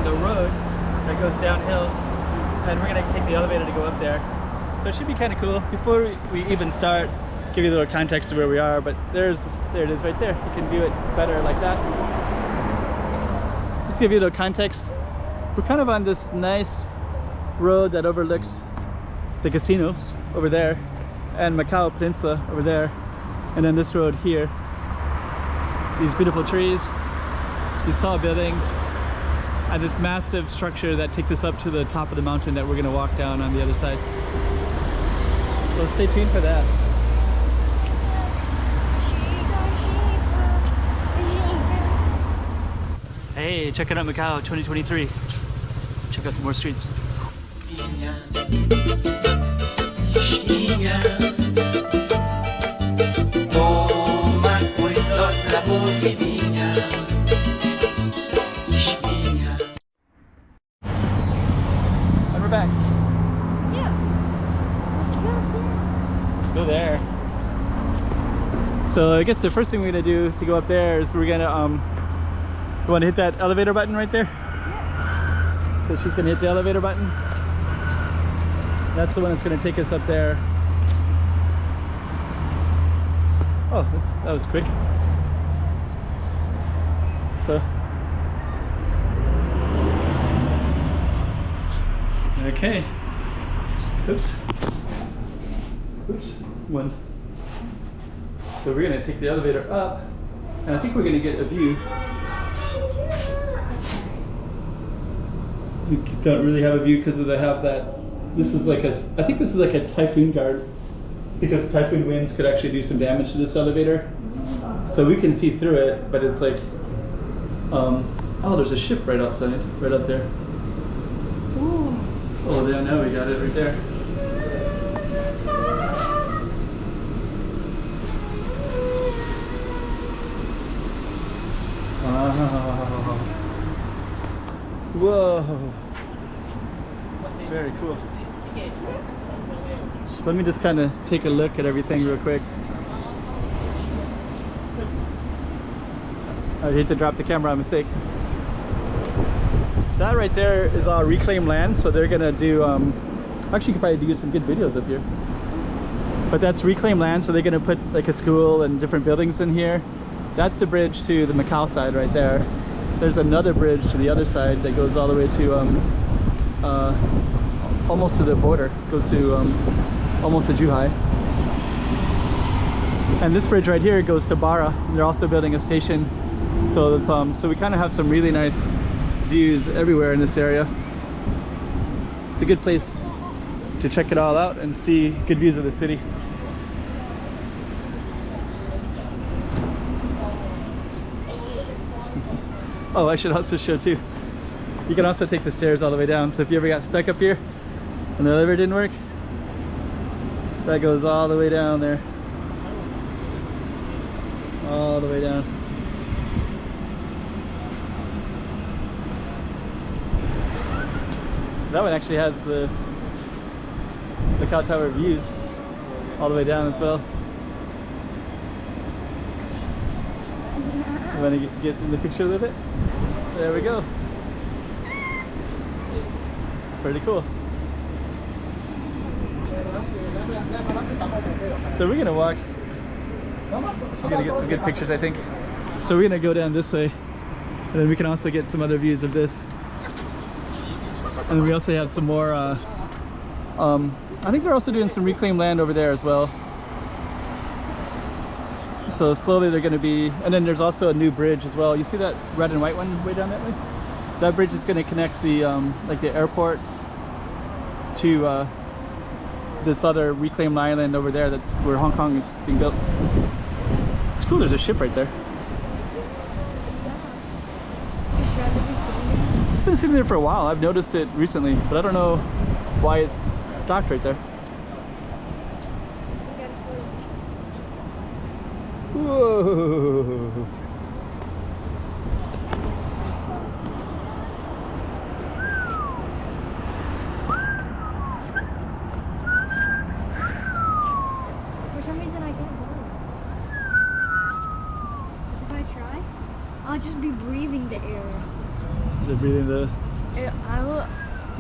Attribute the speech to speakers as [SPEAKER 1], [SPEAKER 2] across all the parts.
[SPEAKER 1] the road that goes downhill, and we're gonna take the elevator to go up there. So it should be kind of cool. Before we even start, give you a little context of where we are, but there it is right there. You can view it better like that. Just to give you a little context, we're kind of on this nice road that overlooks the casinos over there and Macau Peninsula over there, and then this road here. These beautiful trees, these tall buildings, and this massive structure that takes us up to the top of the mountain that we're going to walk down on the other side. So stay tuned for that. Hey, checking out Macau 2023. Check out some more streets. And we're back.
[SPEAKER 2] Yeah.
[SPEAKER 1] Let's go there. So I guess the first thing we're gonna do to go up there is we're gonna you want to hit that elevator button right there?
[SPEAKER 2] Yeah.
[SPEAKER 1] So she's gonna hit the elevator button. That's the one that's gonna take us up there. Oh, that was quick. So, okay. Oops. Oops. One. So we're gonna take the elevator up, and I think we're gonna get a view. You don't really have a view because they have that. This is like I think this is like a typhoon guard, because typhoon winds could actually do some damage to this elevator. So we can see through it, but it's like, oh, there's a ship right outside, right up there. Ooh. Oh, yeah, now we got it right there. Oh. Whoa. Very cool. So let me just kind of take a look at everything real quick. I hate to drop the camera on mistake. That right there is all reclaimed land, so they're gonna do actually you could probably do some good videos up here. But that's reclaimed land, so they're gonna put like a school and different buildings in here. That's the bridge to the Macau side right there. There's another bridge to the other side that goes all the way to almost to the border, goes to almost to Zhuhai. And this bridge right here goes to Bara. They're also building a station, so it's so we kind of have some really nice views everywhere in this area. It's a good place to check it all out and see good views of the city. Oh, I should also show too. You can also take the stairs all the way down. So if you ever got stuck up here and the elevator didn't work, that goes all the way down there. All the way down. That one actually has the Macau Tower views all the way down as well. You want to get in the picture with it? There we go. Pretty cool. So we're gonna walk. We're gonna get some good pictures, I think. So we're gonna go down this way, and then we can also get some other views of this. And we also have some more. I think they're also doing some reclaimed land over there as well. So slowly they're going to be, and then there's also a new bridge as well. You see that red and white one way down that way? That bridge is going to connect the like the airport to this other reclaimed island over there. That's where Hong Kong is being built. It's cool. There's a ship right there. It's been sitting there for a while. I've noticed it recently, but I don't know why it's docked right there. Whoa!
[SPEAKER 2] For some reason I can't go. Because if I try, I'll just be breathing the air.
[SPEAKER 1] Is it breathing the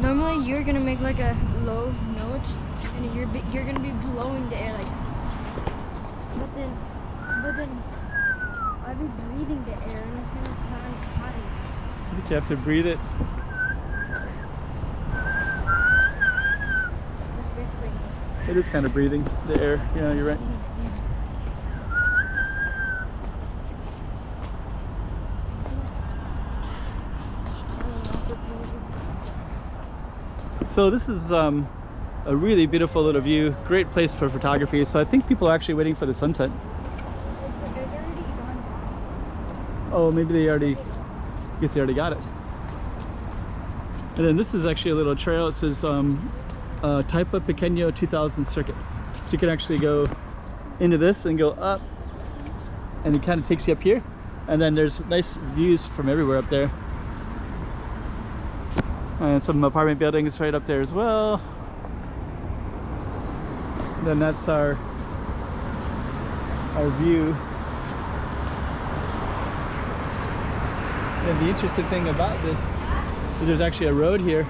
[SPEAKER 2] Normally you're gonna make like a low note, and you're gonna be blowing the air like. But then I'll be breathing the air, and it's gonna sound high.
[SPEAKER 1] I think you have to breathe it.
[SPEAKER 2] That's basically.
[SPEAKER 1] It is kind of breathing the air. Yeah, you're right. So this is a really beautiful little view, great place for photography. So I think people are actually waiting for the sunset. Oh, maybe they already, I guess they already got it. And then this is actually a little trail. It says Taipa Pequeño 2000 circuit. So you can actually go into this and go up, and it kind of takes you up here. And then there's nice views from everywhere up there. And some apartment buildings right up there as well. Then that's our view. And the interesting thing about this is there's actually a road here.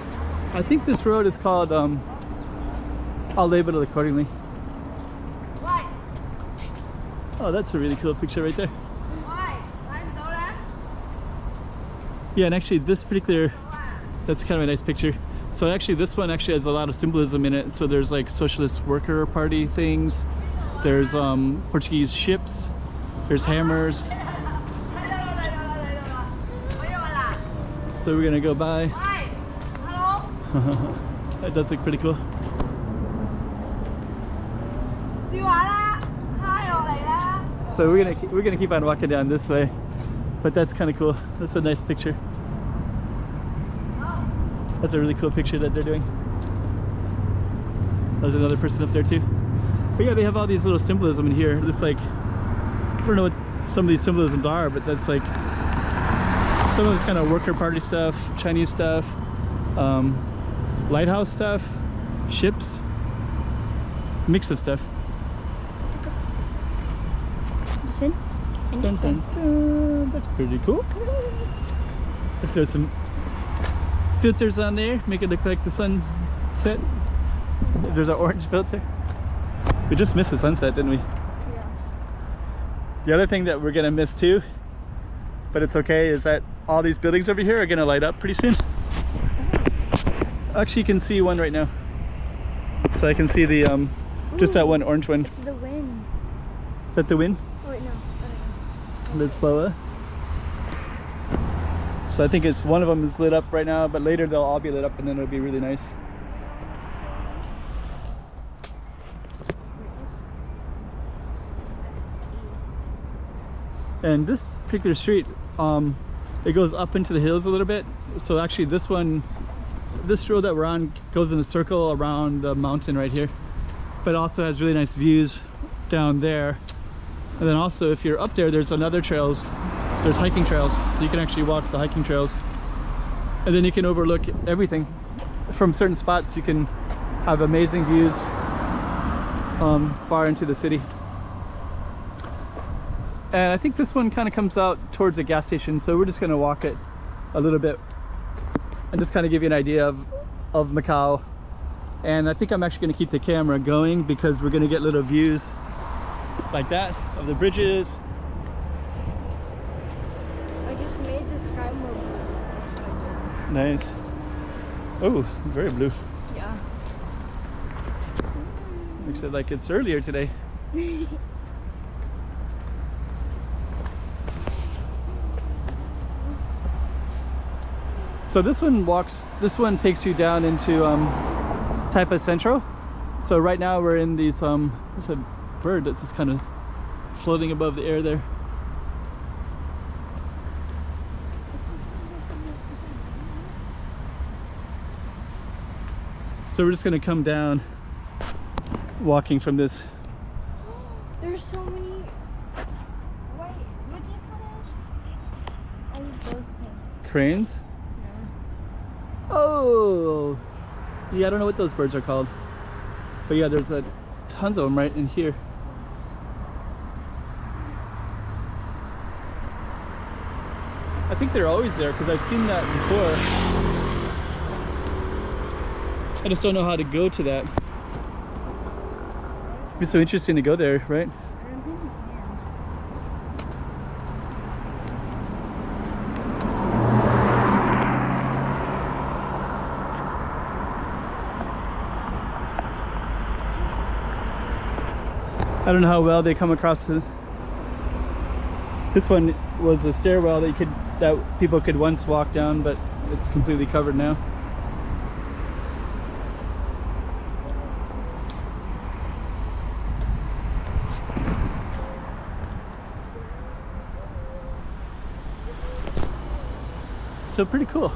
[SPEAKER 1] I think this road is called, I'll label it accordingly. Oh, that's a really cool picture right there. Yeah, and actually this particular, that's kind of a nice picture. So actually this one actually has a lot of symbolism in it. So there's like socialist worker party things. There's Portuguese ships. There's hammers. So we're gonna go by. That does look pretty cool. So we're gonna keep on walking down this way, but that's kind of cool. That's a nice picture. That's a really cool picture that they're doing. There's another person up there too. But yeah, they have all these little symbolism in here. It's like, I don't know what some of these symbolisms are, but that's like some of this kind of worker party stuff, Chinese stuff, lighthouse stuff, ships, mix of stuff.
[SPEAKER 2] This one and this
[SPEAKER 1] Dun, dun, dun. That's pretty cool. If there's some filters on there, make it look like the sunset. There's an orange filter. We just missed the sunset, didn't we?
[SPEAKER 2] Yeah.
[SPEAKER 1] The other thing that we're gonna miss too, but it's okay, is that all these buildings over here are gonna light up pretty soon. Actually, you can see one right now. So I can see the just that one orange one.
[SPEAKER 2] It's the wind.
[SPEAKER 1] Is that the wind?
[SPEAKER 2] Oh wait, no.
[SPEAKER 1] Lisboa. So I think it's one of them is lit up right now, but later they'll all be lit up and then it'll be really nice. And this particular street, it goes up into the hills a little bit. So actually this one, this road that we're on goes in a circle around the mountain right here, but also has really nice views down there. And then also if you're up there, there's another trails. There's hiking trails, so you can actually walk the hiking trails. And then you can overlook everything. From certain spots, you can have amazing views far into the city. And I think this one kind of comes out towards a gas station, so we're just gonna walk it a little bit and just kind of give you an idea of Macau. And I think I'm actually gonna keep the camera going because we're gonna get little views like that of the bridges. Nice. Oh, very blue.
[SPEAKER 2] Yeah.
[SPEAKER 1] Looks like it's earlier today. So this one takes you down into Taipa Central. So right now we're in these there's a bird that's just kind of floating above the air there. So we're just gonna come down walking from this.
[SPEAKER 2] There's so many. Wait, what do you call those? Oh, those things.
[SPEAKER 1] Cranes?
[SPEAKER 2] Yeah.
[SPEAKER 1] Oh! Yeah, I don't know what those birds are called. But yeah, there's tons of them right in here. I think they're always there because I've seen that before. I just don't know how to go to that. It'd be so interesting to go there, right?
[SPEAKER 2] I don't think you
[SPEAKER 1] I don't know how well they come across the... This one was a stairwell that people could once walk down, but it's completely covered now. So pretty cool.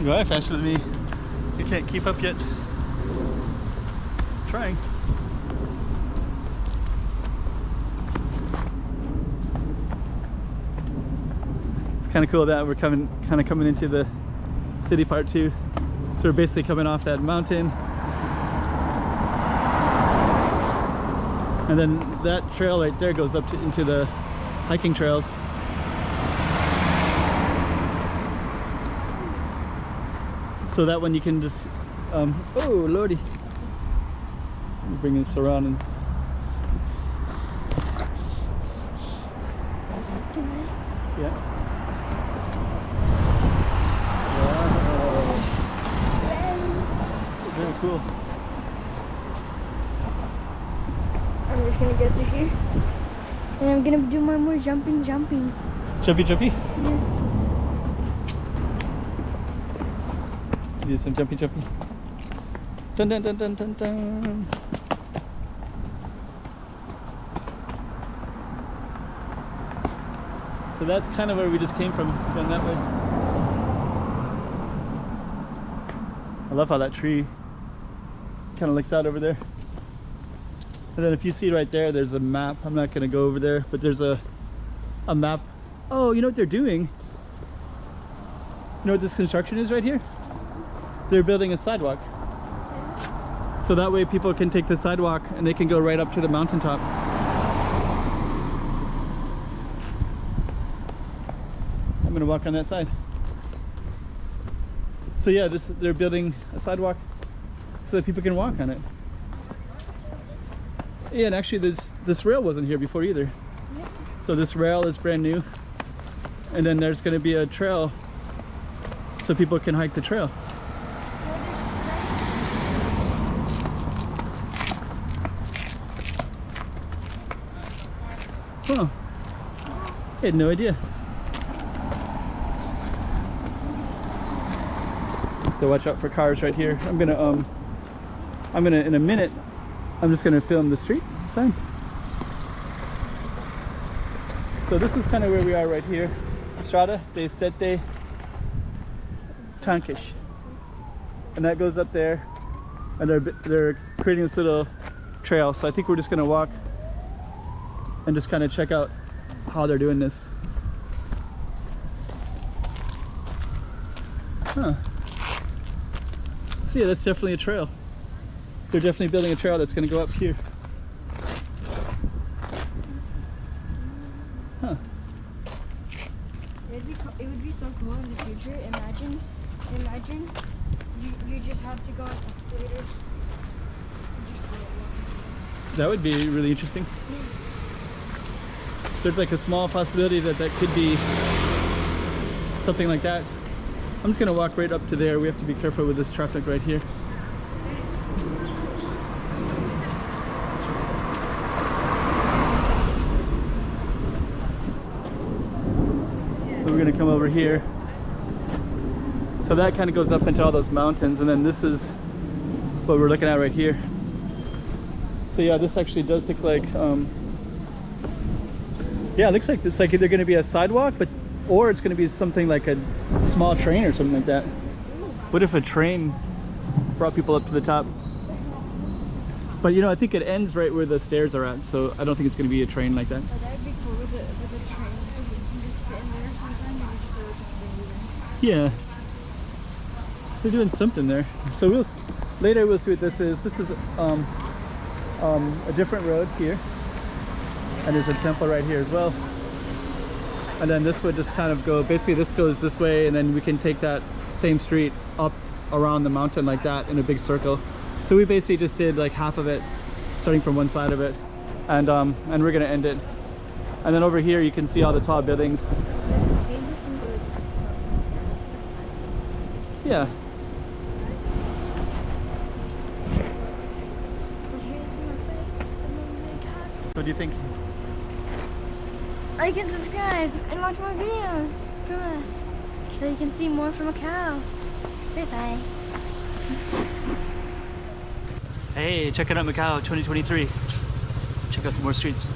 [SPEAKER 1] You are faster than me. You can't keep up yet. Trying. It's kind of cool that we're coming into the city part too. So we're basically coming off that mountain, and then that trail right there goes up into the hiking trails. So that one you can just, oh lordy, let me bring this around and. Yeah. Wow. Very cool.
[SPEAKER 2] I'm just gonna get to here, and I'm gonna do my more jumping.
[SPEAKER 1] Jumpy?
[SPEAKER 2] Yes.
[SPEAKER 1] Do some jumpy. Dun dun dun dun dun dun. So that's kind of where we just came from, going that way. I love how that tree kind of looks out over there. And then if you see right there, there's a map. I'm not going to go over there, but there's a map. Oh, you know what they're doing? You know what this construction is right here? They're building a sidewalk. So that way people can take the sidewalk and they can go right up to the mountaintop. I'm gonna walk on that side. So yeah, they're building a sidewalk so that people can walk on it. Yeah, and actually this rail wasn't here before either.
[SPEAKER 2] Yeah.
[SPEAKER 1] So this rail is brand new. And then there's gonna be a trail so people can hike the trail. Huh. I had no idea. So watch out for cars right here. I'm gonna in a minute, I'm just gonna film the street sign. So this is kind of where we are right here. Estrada de Sete Tanques. And that goes up there, and they're creating this little trail. So I think we're just gonna walk and just kind of check out how they're doing this. Huh. So yeah, that's definitely a trail. They're definitely building a trail that's going to go up here. Huh.
[SPEAKER 2] It would be so cool in the future. Imagine you just have to go on escalators.
[SPEAKER 1] That would be really interesting. There's like a small possibility that could be something like that. I'm just gonna walk right up to there. We have to be careful with this traffic right here. We're gonna come over here. So that kind of goes up into all those mountains, and then this is what we're looking at right here. So yeah, this actually does look like yeah, it looks like it's like either going to be a sidewalk, but Or it's going to be something like a small train or something like that. What if a train brought people up to the top? But you know, I think it ends right where the stairs are at, so I don't think it's going to be a train like that.
[SPEAKER 2] But that'd be cool with a train, because you can just sit in there sometimes and just
[SPEAKER 1] Yeah, they're doing something there. So later we'll see what this is. This is a different road here, and there's a temple right here as well. And then this would just kind of go, basically this goes this way, and then we can take that same street up around the mountain like that in a big circle. So we basically just did like half of it, starting from one side of it, and we're gonna end it. And then over here you can see all the tall buildings. Yeah. So what do you think?
[SPEAKER 2] Like and subscribe and watch more videos from us so you can see more from Macau. Bye bye.
[SPEAKER 1] Hey, check it out, Macau 2023. Check out some more streets.